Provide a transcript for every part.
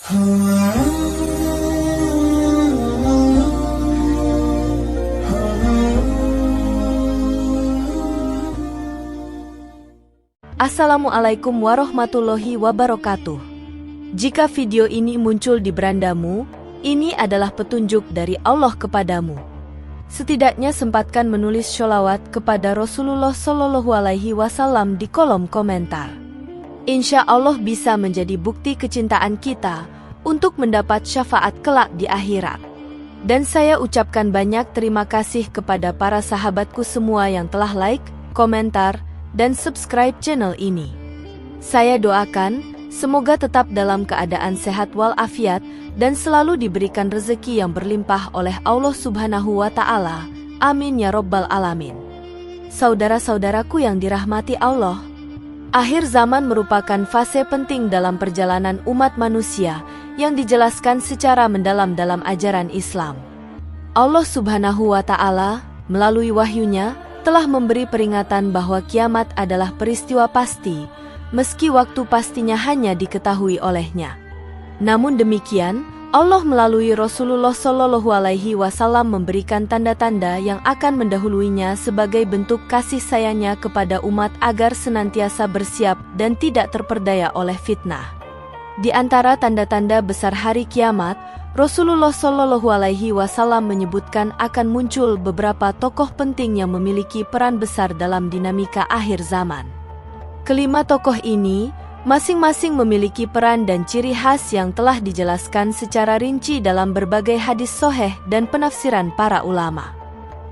Assalamualaikum warahmatullahi wabarakatuh. Jika video ini muncul di berandamu, ini adalah petunjuk dari Allah kepadamu. Setidaknya sempatkan menulis sholawat kepada Rasulullah Shallallahu Alaihi Wasallam di kolom komentar. Insya Allah bisa menjadi bukti kecintaan kita untuk mendapat syafaat kelak di akhirat. Dan saya ucapkan banyak terima kasih kepada para sahabatku semua yang telah like, komentar, dan subscribe channel ini. Saya doakan, semoga tetap dalam keadaan sehat walafiat dan selalu diberikan rezeki yang berlimpah oleh Allah Subhanahu wa Ta'ala. Amin ya Rabbal Alamin. Saudara-saudaraku yang dirahmati Allah, akhir zaman merupakan fase penting dalam perjalanan umat manusia yang dijelaskan secara mendalam dalam ajaran Islam. Allah Subhanahu wa Ta'ala melalui wahyunya telah memberi peringatan bahwa kiamat adalah peristiwa pasti, meski waktu pastinya hanya diketahui olehnya. Namun demikian, Allah melalui Rasulullah Shallallahu Alaihi Wasallam memberikan tanda-tanda yang akan mendahuluinya sebagai bentuk kasih sayangnya kepada umat agar senantiasa bersiap dan tidak terperdaya oleh fitnah. Di antara tanda-tanda besar hari kiamat, Rasulullah Shallallahu Alaihi Wasallam menyebutkan akan muncul beberapa tokoh penting yang memiliki peran besar dalam dinamika akhir zaman. Kelima tokoh ini masing-masing memiliki peran dan ciri khas yang telah dijelaskan secara rinci dalam berbagai hadis sahih dan penafsiran para ulama.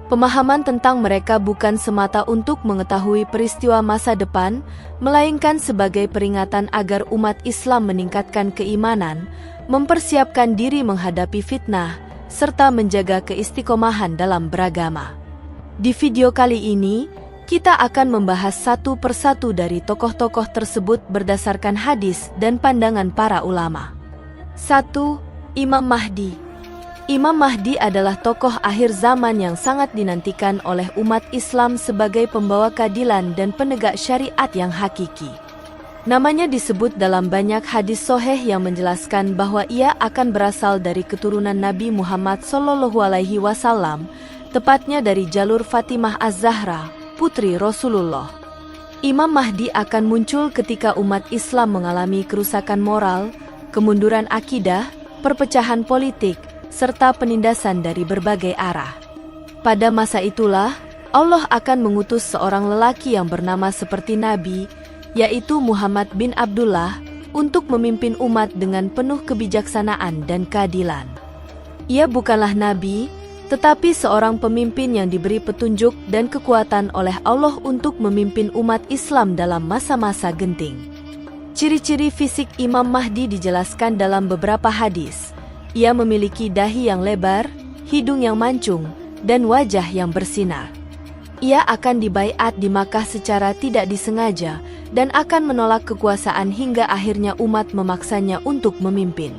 Pemahaman tentang mereka bukan semata untuk mengetahui peristiwa masa depan, melainkan sebagai peringatan agar umat Islam meningkatkan keimanan, mempersiapkan diri menghadapi fitnah, serta menjaga keistiqomahan dalam beragama. Di video kali ini, kita akan membahas satu persatu dari tokoh-tokoh tersebut berdasarkan hadis dan pandangan para ulama. 1. Imam Mahdi. Imam Mahdi adalah tokoh akhir zaman yang sangat dinantikan oleh umat Islam sebagai pembawa keadilan dan penegak syariat yang hakiki. Namanya disebut dalam banyak hadis sahih yang menjelaskan bahwa ia akan berasal dari keturunan Nabi Muhammad Shallallahu Alaihi Wasallam, tepatnya dari jalur Fatimah Az-Zahra, putri Rasulullah. Imam Mahdi akan muncul ketika umat Islam mengalami kerusakan moral, kemunduran akidah, perpecahan politik, serta penindasan dari berbagai arah. Pada masa itulah, Allah akan mengutus seorang lelaki yang bernama seperti Nabi, yaitu Muhammad bin Abdullah, untuk memimpin umat dengan penuh kebijaksanaan dan keadilan. Ia bukanlah nabi, tetapi seorang pemimpin yang diberi petunjuk dan kekuatan oleh Allah untuk memimpin umat Islam dalam masa-masa genting. Ciri-ciri fisik Imam Mahdi dijelaskan dalam beberapa hadis. Ia memiliki dahi yang lebar, hidung yang mancung, dan wajah yang bersinar. Ia akan dibaiat di Makkah secara tidak disengaja dan akan menolak kekuasaan hingga akhirnya umat memaksanya untuk memimpin.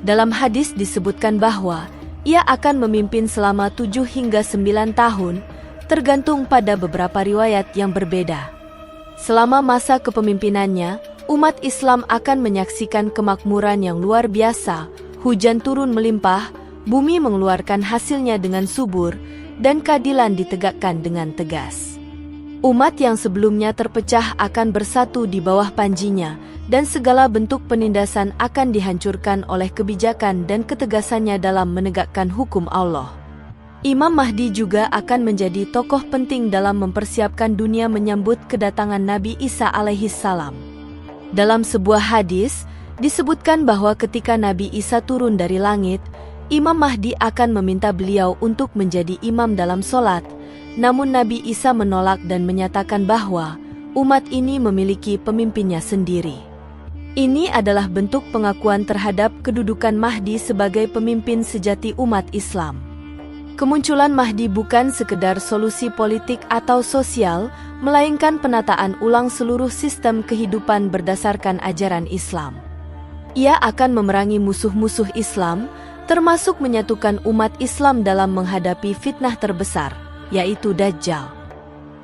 Dalam hadis disebutkan bahwa ia akan memimpin selama 7 hingga 9 tahun, tergantung pada beberapa riwayat yang berbeda. Selama masa kepemimpinannya, umat Islam akan menyaksikan kemakmuran yang luar biasa, hujan turun melimpah, bumi mengeluarkan hasilnya dengan subur, dan keadilan ditegakkan dengan tegas. Umat yang sebelumnya terpecah akan bersatu di bawah panjinya, dan segala bentuk penindasan akan dihancurkan oleh kebijakan dan ketegasannya dalam menegakkan hukum Allah. Imam Mahdi juga akan menjadi tokoh penting dalam mempersiapkan dunia menyambut kedatangan Nabi Isa alaihissalam. Dalam sebuah hadis, disebutkan bahwa ketika Nabi Isa turun dari langit, Imam Mahdi akan meminta beliau untuk menjadi imam dalam solat, namun Nabi Isa menolak dan menyatakan bahwa umat ini memiliki pemimpinnya sendiri. Ini adalah bentuk pengakuan terhadap kedudukan Mahdi sebagai pemimpin sejati umat Islam. Kemunculan Mahdi bukan sekedar solusi politik atau sosial, melainkan penataan ulang seluruh sistem kehidupan berdasarkan ajaran Islam. Ia akan memerangi musuh-musuh Islam, termasuk menyatukan umat Islam dalam menghadapi fitnah terbesar, yaitu Dajjal.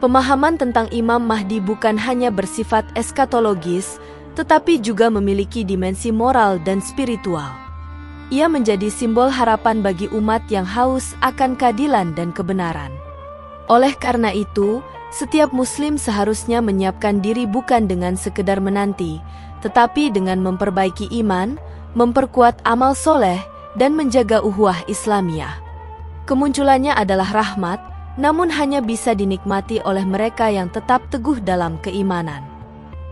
Pemahaman tentang Imam Mahdi bukan hanya bersifat eskatologis, tetapi juga memiliki dimensi moral dan spiritual. Ia menjadi simbol harapan bagi umat yang haus akan keadilan dan kebenaran. Oleh karena itu, setiap Muslim seharusnya menyiapkan diri bukan dengan sekedar menanti, tetapi dengan memperbaiki iman, memperkuat amal soleh, dan menjaga ukhuwah Islamiyah. Kemunculannya adalah rahmat, namun hanya bisa dinikmati oleh mereka yang tetap teguh dalam keimanan.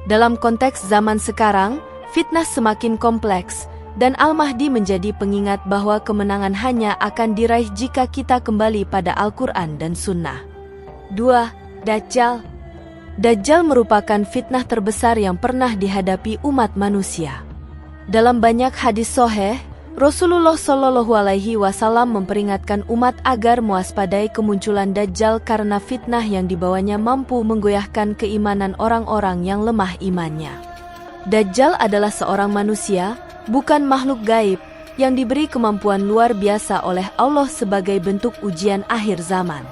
Dalam konteks zaman sekarang, fitnah semakin kompleks, dan Al-Mahdi menjadi pengingat bahwa kemenangan hanya akan diraih jika kita kembali pada Al-Quran dan Sunnah. 2. Dajjal. Dajjal merupakan fitnah terbesar yang pernah dihadapi umat manusia. Dalam banyak hadis sahih, Rasulullah Shallallahu Alaihi Wasallam memperingatkan umat agar mewaspadai kemunculan Dajjal karena fitnah yang dibawanya mampu menggoyahkan keimanan orang-orang yang lemah imannya. Dajjal adalah seorang manusia, bukan makhluk gaib, yang diberi kemampuan luar biasa oleh Allah sebagai bentuk ujian akhir zaman.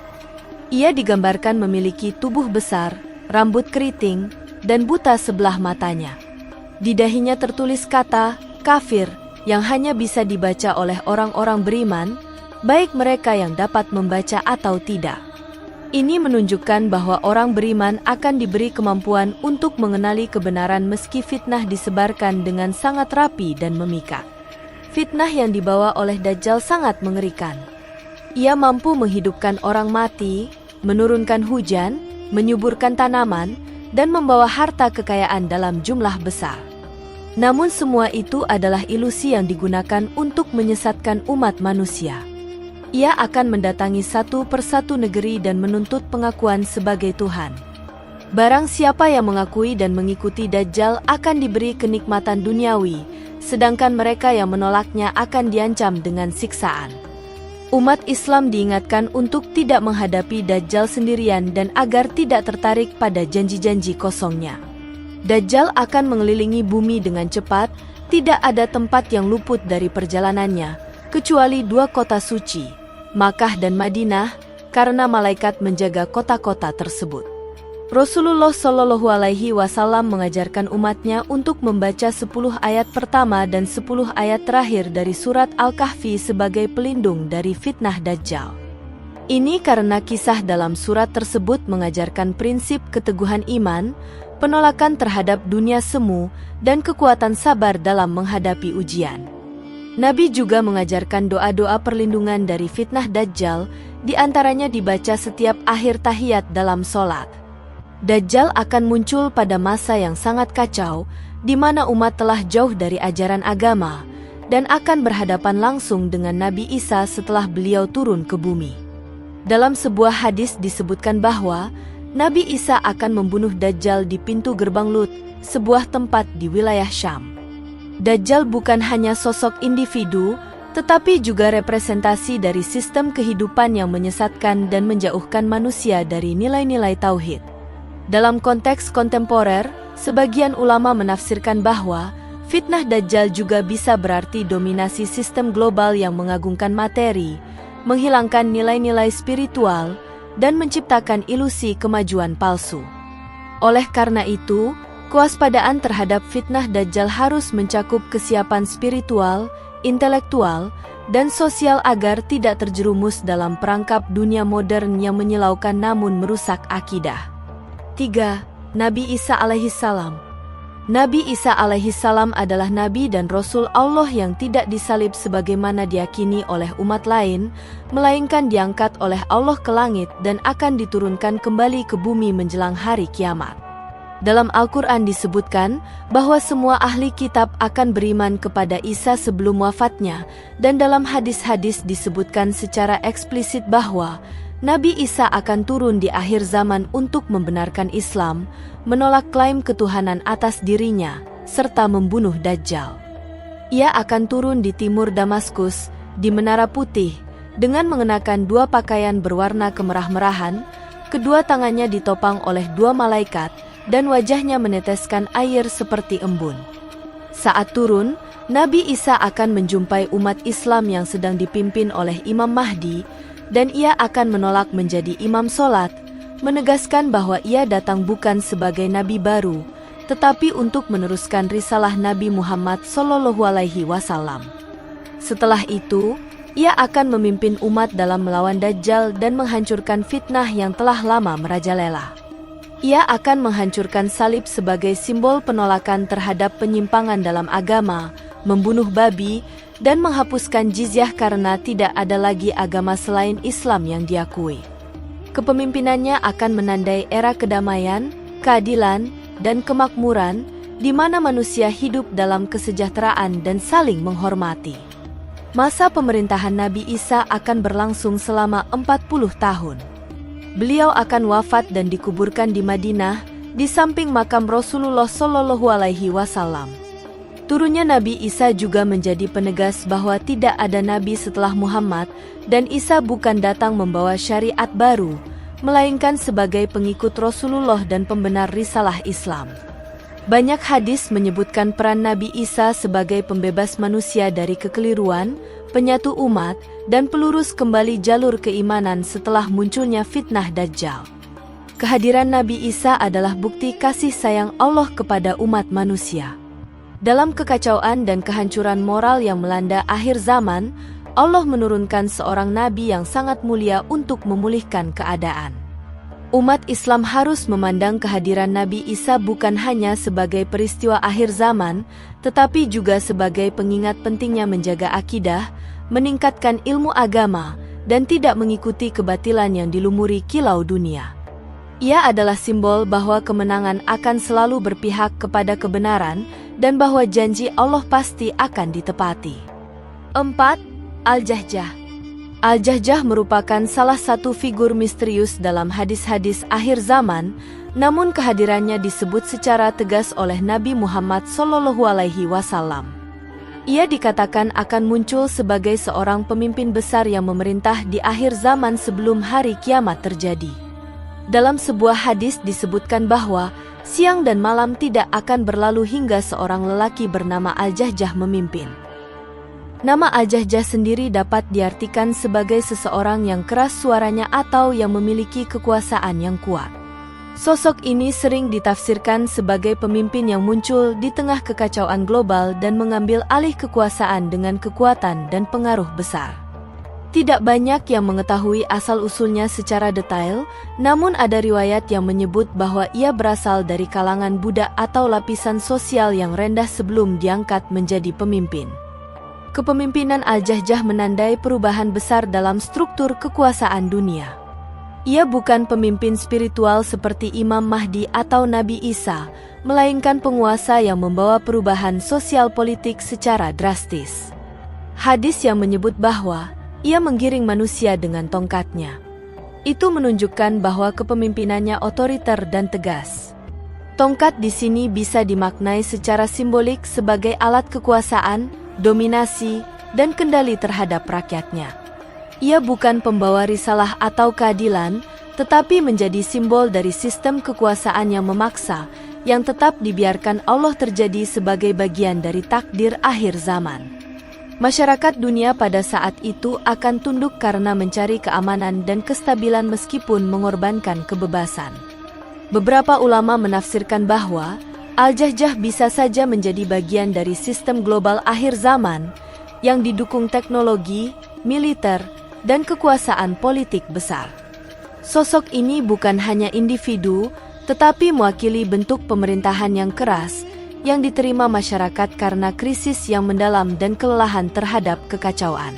Ia digambarkan memiliki tubuh besar, rambut keriting, dan buta sebelah matanya. Di dahinya tertulis kata kafir yang hanya bisa dibaca oleh orang-orang beriman, baik mereka yang dapat membaca atau tidak. Ini menunjukkan bahwa orang beriman akan diberi kemampuan untuk mengenali kebenaran meski fitnah disebarkan dengan sangat rapi dan memikat. Fitnah yang dibawa oleh Dajjal sangat mengerikan. Ia mampu menghidupkan orang mati, menurunkan hujan, menyuburkan tanaman, dan membawa harta kekayaan dalam jumlah besar. Namun semua itu adalah ilusi yang digunakan untuk menyesatkan umat manusia. Ia akan mendatangi satu persatu negeri dan menuntut pengakuan sebagai Tuhan. Barang siapa yang mengakui dan mengikuti Dajjal akan diberi kenikmatan duniawi, sedangkan mereka yang menolaknya akan diancam dengan siksaan. Umat Islam diingatkan untuk tidak menghadapi Dajjal sendirian dan agar tidak tertarik pada janji-janji kosongnya. Dajjal akan mengelilingi bumi dengan cepat, tidak ada tempat yang luput dari perjalanannya, kecuali dua kota suci, Makkah dan Madinah, karena malaikat menjaga kota-kota tersebut. Rasulullah Shallallahu Alaihi Wasallam mengajarkan umatnya untuk membaca 10 ayat pertama dan 10 ayat terakhir dari surat Al-Kahfi sebagai pelindung dari fitnah Dajjal. Ini karena kisah dalam surat tersebut mengajarkan prinsip keteguhan iman, penolakan terhadap dunia semu, dan kekuatan sabar dalam menghadapi ujian. Nabi juga mengajarkan doa-doa perlindungan dari fitnah Dajjal, di antaranya dibaca setiap akhir tahiyat dalam sholat. Dajjal akan muncul pada masa yang sangat kacau, di mana umat telah jauh dari ajaran agama, dan akan berhadapan langsung dengan Nabi Isa setelah beliau turun ke bumi. Dalam sebuah hadis disebutkan bahwa Nabi Isa akan membunuh Dajjal di pintu gerbang Lut, sebuah tempat di wilayah Syam. Dajjal bukan hanya sosok individu, tetapi juga representasi dari sistem kehidupan yang menyesatkan dan menjauhkan manusia dari nilai-nilai tauhid. Dalam konteks kontemporer, sebagian ulama menafsirkan bahwa fitnah Dajjal juga bisa berarti dominasi sistem global yang mengagungkan materi, menghilangkan nilai-nilai spiritual, dan menciptakan ilusi kemajuan palsu. Oleh karena itu, kewaspadaan terhadap fitnah Dajjal harus mencakup kesiapan spiritual, intelektual, dan sosial agar tidak terjerumus dalam perangkap dunia modern yang menyilaukan namun merusak akidah. 3. Nabi Isa alaihissalam. Nabi Isa alaihissalam adalah nabi dan rasul Allah yang tidak disalib sebagaimana diyakini oleh umat lain, melainkan diangkat oleh Allah ke langit dan akan diturunkan kembali ke bumi menjelang hari kiamat. Dalam Al-Quran disebutkan bahwa semua ahli kitab akan beriman kepada Isa sebelum wafatnya, dan dalam hadis-hadis disebutkan secara eksplisit bahwa Nabi Isa akan turun di akhir zaman untuk membenarkan Islam, menolak klaim ketuhanan atas dirinya, serta membunuh Dajjal. Ia akan turun di timur Damaskus, di Menara Putih, dengan mengenakan dua pakaian berwarna kemerah-merahan, kedua tangannya ditopang oleh dua malaikat, dan wajahnya meneteskan air seperti embun. Saat turun, Nabi Isa akan menjumpai umat Islam yang sedang dipimpin oleh Imam Mahdi, dan ia akan menolak menjadi imam sholat, menegaskan bahwa ia datang bukan sebagai nabi baru, tetapi untuk meneruskan risalah Nabi Muhammad SAW. Setelah itu, ia akan memimpin umat dalam melawan Dajjal dan menghancurkan fitnah yang telah lama merajalela. Ia akan menghancurkan salib sebagai simbol penolakan terhadap penyimpangan dalam agama, membunuh babi, dan menghapuskan jizyah karena tidak ada lagi agama selain Islam yang diakui. Kepemimpinannya akan menandai era kedamaian, keadilan, dan kemakmuran, di mana manusia hidup dalam kesejahteraan dan saling menghormati. Masa pemerintahan Nabi Isa akan berlangsung selama 40 tahun. Beliau akan wafat dan dikuburkan di Madinah, di samping makam Rasulullah SAW. Turunnya Nabi Isa juga menjadi penegas bahwa tidak ada nabi setelah Muhammad, dan Isa bukan datang membawa syariat baru, melainkan sebagai pengikut Rasulullah dan pembenar risalah Islam. Banyak hadis menyebutkan peran Nabi Isa sebagai pembebas manusia dari kekeliruan, penyatu umat, dan pelurus kembali jalur keimanan setelah munculnya fitnah Dajjal. Kehadiran Nabi Isa adalah bukti kasih sayang Allah kepada umat manusia. Dalam kekacauan dan kehancuran moral yang melanda akhir zaman, Allah menurunkan seorang nabi yang sangat mulia untuk memulihkan keadaan. Umat Islam harus memandang kehadiran Nabi Isa bukan hanya sebagai peristiwa akhir zaman, tetapi juga sebagai pengingat pentingnya menjaga akidah, meningkatkan ilmu agama, dan tidak mengikuti kebatilan yang dilumuri kilau dunia. Ia adalah simbol bahwa kemenangan akan selalu berpihak kepada kebenaran dan bahwa janji Allah pasti akan ditepati. 4. Al-Jahjah. Al-Jahjah merupakan salah satu figur misterius dalam hadis-hadis akhir zaman, namun kehadirannya disebut secara tegas oleh Nabi Muhammad SAW. Ia dikatakan akan muncul sebagai seorang pemimpin besar yang memerintah di akhir zaman sebelum hari kiamat terjadi. Dalam sebuah hadis disebutkan bahwa siang dan malam tidak akan berlalu hingga seorang lelaki bernama Al-Jahjah memimpin. Nama Al-Jahjah sendiri dapat diartikan sebagai seseorang yang keras suaranya atau yang memiliki kekuasaan yang kuat. Sosok ini sering ditafsirkan sebagai pemimpin yang muncul di tengah kekacauan global dan mengambil alih kekuasaan dengan kekuatan dan pengaruh besar. Tidak banyak yang mengetahui asal-usulnya secara detail, namun ada riwayat yang menyebut bahwa ia berasal dari kalangan budak atau lapisan sosial yang rendah sebelum diangkat menjadi pemimpin. Kepemimpinan Al-Jahjah menandai perubahan besar dalam struktur kekuasaan dunia. Ia bukan pemimpin spiritual seperti Imam Mahdi atau Nabi Isa, melainkan penguasa yang membawa perubahan sosial politik secara drastis. Hadis yang menyebut bahwa ia menggiring manusia dengan tongkatnya. Itu menunjukkan bahwa kepemimpinannya otoriter dan tegas. Tongkat di sini bisa dimaknai secara simbolik sebagai alat kekuasaan, dominasi, dan kendali terhadap rakyatnya. Ia bukan pembawa risalah atau keadilan, tetapi menjadi simbol dari sistem kekuasaan yang memaksa, yang tetap dibiarkan Allah terjadi sebagai bagian dari takdir akhir zaman. Masyarakat dunia pada saat itu akan tunduk karena mencari keamanan dan kestabilan meskipun mengorbankan kebebasan. Beberapa ulama menafsirkan bahwa Al-Jahjah bisa saja menjadi bagian dari sistem global akhir zaman yang didukung teknologi, militer, dan kekuasaan politik besar. Sosok ini bukan hanya individu, tetapi mewakili bentuk pemerintahan yang keras yang diterima masyarakat karena krisis yang mendalam dan kelelahan terhadap kekacauan.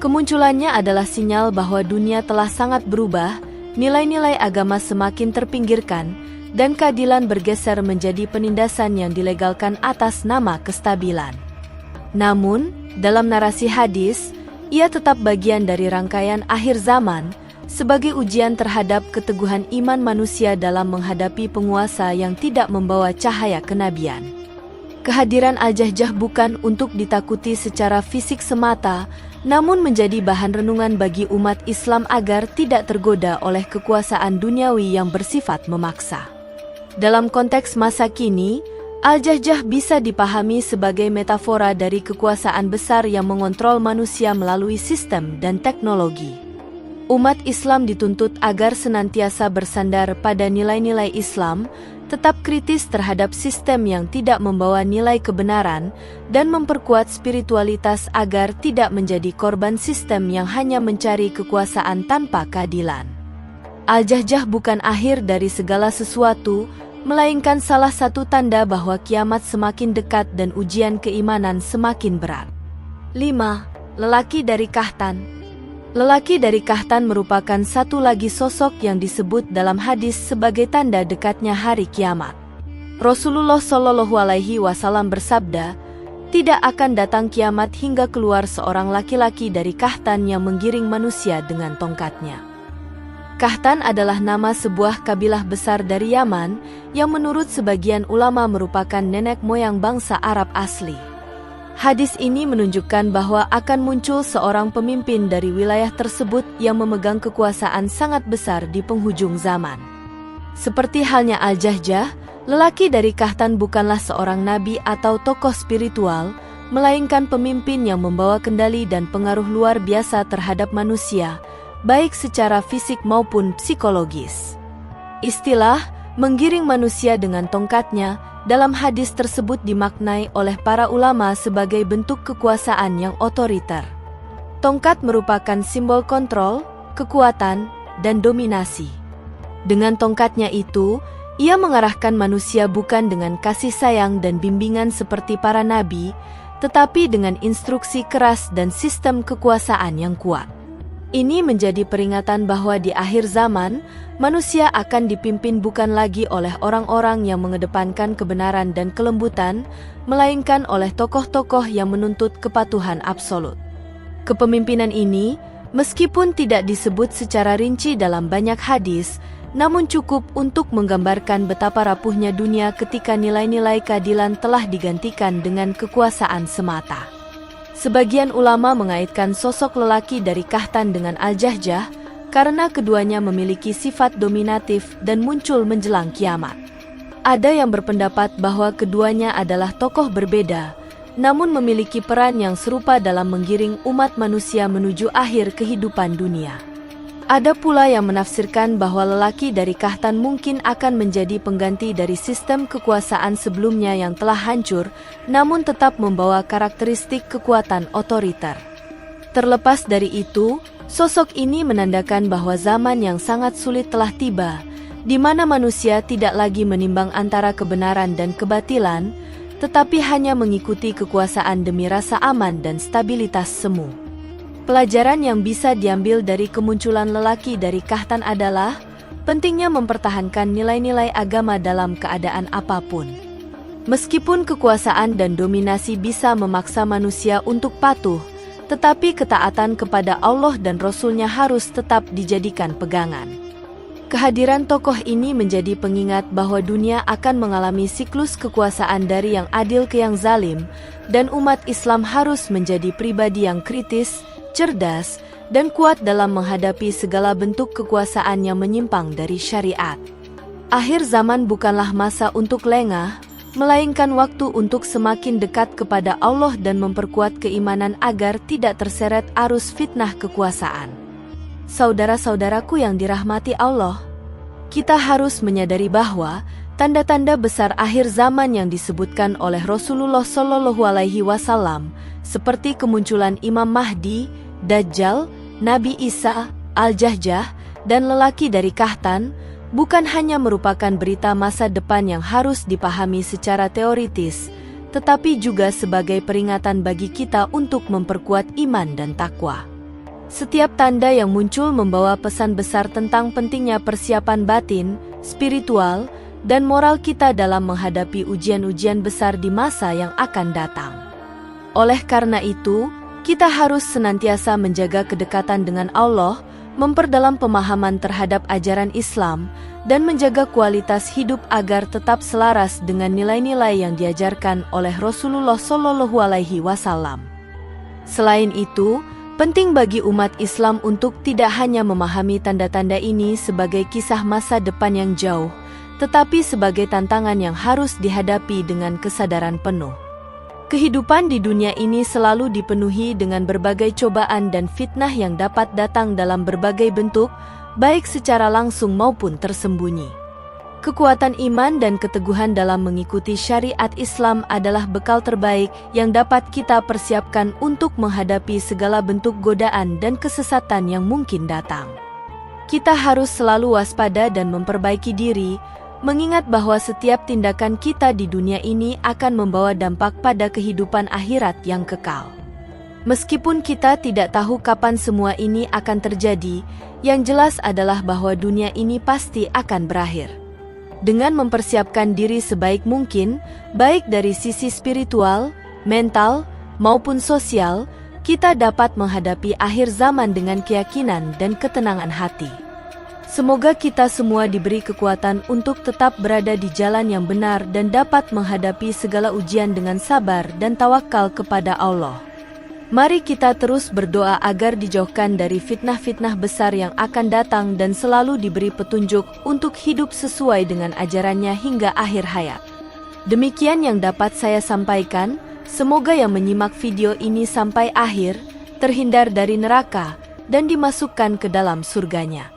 Kemunculannya adalah sinyal bahwa dunia telah sangat berubah, nilai-nilai agama semakin terpinggirkan, dan keadilan bergeser menjadi penindasan yang dilegalkan atas nama kestabilan. Namun, dalam narasi hadis, ia tetap bagian dari rangkaian akhir zaman, sebagai ujian terhadap keteguhan iman manusia dalam menghadapi penguasa yang tidak membawa cahaya kenabian. Kehadiran Al-Jahjah bukan untuk ditakuti secara fisik semata, namun menjadi bahan renungan bagi umat Islam agar tidak tergoda oleh kekuasaan duniawi yang bersifat memaksa. Dalam konteks masa kini, Al-Jahjah bisa dipahami sebagai metafora dari kekuasaan besar yang mengontrol manusia melalui sistem dan teknologi. Umat Islam dituntut agar senantiasa bersandar pada nilai-nilai Islam, tetap kritis terhadap sistem yang tidak membawa nilai kebenaran, dan memperkuat spiritualitas agar tidak menjadi korban sistem yang hanya mencari kekuasaan tanpa keadilan. Al-Jahjah bukan akhir dari segala sesuatu, melainkan salah satu tanda bahwa kiamat semakin dekat dan ujian keimanan semakin berat. 5. Lelaki dari Kahtan. Lelaki dari Kahtan merupakan satu lagi sosok yang disebut dalam hadis sebagai tanda dekatnya hari kiamat. Rasulullah Shallallahu Alaihi Wasallam bersabda, "Tidak akan datang kiamat hingga keluar seorang laki-laki dari Kahtan yang menggiring manusia dengan tongkatnya." Kahtan adalah nama sebuah kabilah besar dari Yaman yang menurut sebagian ulama merupakan nenek moyang bangsa Arab asli. Hadis ini menunjukkan bahwa akan muncul seorang pemimpin dari wilayah tersebut yang memegang kekuasaan sangat besar di penghujung zaman. Seperti halnya Al-Jahjah, lelaki dari Kahtan bukanlah seorang nabi atau tokoh spiritual, melainkan pemimpin yang membawa kendali dan pengaruh luar biasa terhadap manusia, baik secara fisik maupun psikologis. Istilah menggiring manusia dengan tongkatnya dalam hadis tersebut dimaknai oleh para ulama sebagai bentuk kekuasaan yang otoriter. Tongkat merupakan simbol kontrol, kekuatan, dan dominasi. Dengan tongkatnya itu, ia mengarahkan manusia bukan dengan kasih sayang dan bimbingan seperti para nabi, tetapi dengan instruksi keras dan sistem kekuasaan yang kuat. Ini menjadi peringatan bahwa di akhir zaman, manusia akan dipimpin bukan lagi oleh orang-orang yang mengedepankan kebenaran dan kelembutan, melainkan oleh tokoh-tokoh yang menuntut kepatuhan absolut. Kepemimpinan ini, meskipun tidak disebut secara rinci dalam banyak hadis, namun cukup untuk menggambarkan betapa rapuhnya dunia ketika nilai-nilai keadilan telah digantikan dengan kekuasaan semata. Sebagian ulama mengaitkan sosok lelaki dari Kahtan dengan Al-Jahjah karena keduanya memiliki sifat dominatif dan muncul menjelang kiamat. Ada yang berpendapat bahwa keduanya adalah tokoh berbeda, namun memiliki peran yang serupa dalam menggiring umat manusia menuju akhir kehidupan dunia. Ada pula yang menafsirkan bahwa lelaki dari Kahtan mungkin akan menjadi pengganti dari sistem kekuasaan sebelumnya yang telah hancur, namun tetap membawa karakteristik kekuatan otoriter. Terlepas dari itu, sosok ini menandakan bahwa zaman yang sangat sulit telah tiba, di mana manusia tidak lagi menimbang antara kebenaran dan kebatilan, tetapi hanya mengikuti kekuasaan demi rasa aman dan stabilitas semu. Pelajaran yang bisa diambil dari kemunculan lelaki dari Kahtan adalah pentingnya mempertahankan nilai-nilai agama dalam keadaan apapun. Meskipun kekuasaan dan dominasi bisa memaksa manusia untuk patuh, tetapi ketaatan kepada Allah dan Rasul-Nya harus tetap dijadikan pegangan. Kehadiran tokoh ini menjadi pengingat bahwa dunia akan mengalami siklus kekuasaan dari yang adil ke yang zalim, dan umat Islam harus menjadi pribadi yang kritis, cerdas, dan kuat dalam menghadapi segala bentuk kekuasaan yang menyimpang dari syariat. Akhir zaman bukanlah masa untuk lengah, melainkan waktu untuk semakin dekat kepada Allah dan memperkuat keimanan agar tidak terseret arus fitnah kekuasaan. Saudara-saudaraku yang dirahmati Allah, kita harus menyadari bahwa tanda-tanda besar akhir zaman yang disebutkan oleh Rasulullah Shallallahu Alaihi Wasallam, seperti kemunculan Imam Mahdi, Dajjal, Nabi Isa, Al-Jahjah, dan lelaki dari Kahtan, bukan hanya merupakan berita masa depan yang harus dipahami secara teoritis, tetapi juga sebagai peringatan bagi kita untuk memperkuat iman dan takwa. Setiap tanda yang muncul membawa pesan besar tentang pentingnya persiapan batin, spiritual, dan moral kita dalam menghadapi ujian-ujian besar di masa yang akan datang. Oleh karena itu, kita harus senantiasa menjaga kedekatan dengan Allah, memperdalam pemahaman terhadap ajaran Islam, dan menjaga kualitas hidup agar tetap selaras dengan nilai-nilai yang diajarkan oleh Rasulullah Shallallahu Alaihi Wasallam. Selain itu, penting bagi umat Islam untuk tidak hanya memahami tanda-tanda ini sebagai kisah masa depan yang jauh, tetapi sebagai tantangan yang harus dihadapi dengan kesadaran penuh. Kehidupan di dunia ini selalu dipenuhi dengan berbagai cobaan dan fitnah yang dapat datang dalam berbagai bentuk, baik secara langsung maupun tersembunyi. Kekuatan iman dan keteguhan dalam mengikuti syariat Islam adalah bekal terbaik yang dapat kita persiapkan untuk menghadapi segala bentuk godaan dan kesesatan yang mungkin datang. Kita harus selalu waspada dan memperbaiki diri, mengingat bahwa setiap tindakan kita di dunia ini akan membawa dampak pada kehidupan akhirat yang kekal. Meskipun kita tidak tahu kapan semua ini akan terjadi, yang jelas adalah bahwa dunia ini pasti akan berakhir. Dengan mempersiapkan diri sebaik mungkin, baik dari sisi spiritual, mental, maupun sosial, kita dapat menghadapi akhir zaman dengan keyakinan dan ketenangan hati. Semoga kita semua diberi kekuatan untuk tetap berada di jalan yang benar dan dapat menghadapi segala ujian dengan sabar dan tawakal kepada Allah. Mari kita terus berdoa agar dijauhkan dari fitnah-fitnah besar yang akan datang dan selalu diberi petunjuk untuk hidup sesuai dengan ajarannya hingga akhir hayat. Demikian yang dapat saya sampaikan, semoga yang menyimak video ini sampai akhir, terhindar dari neraka, dan dimasukkan ke dalam surganya.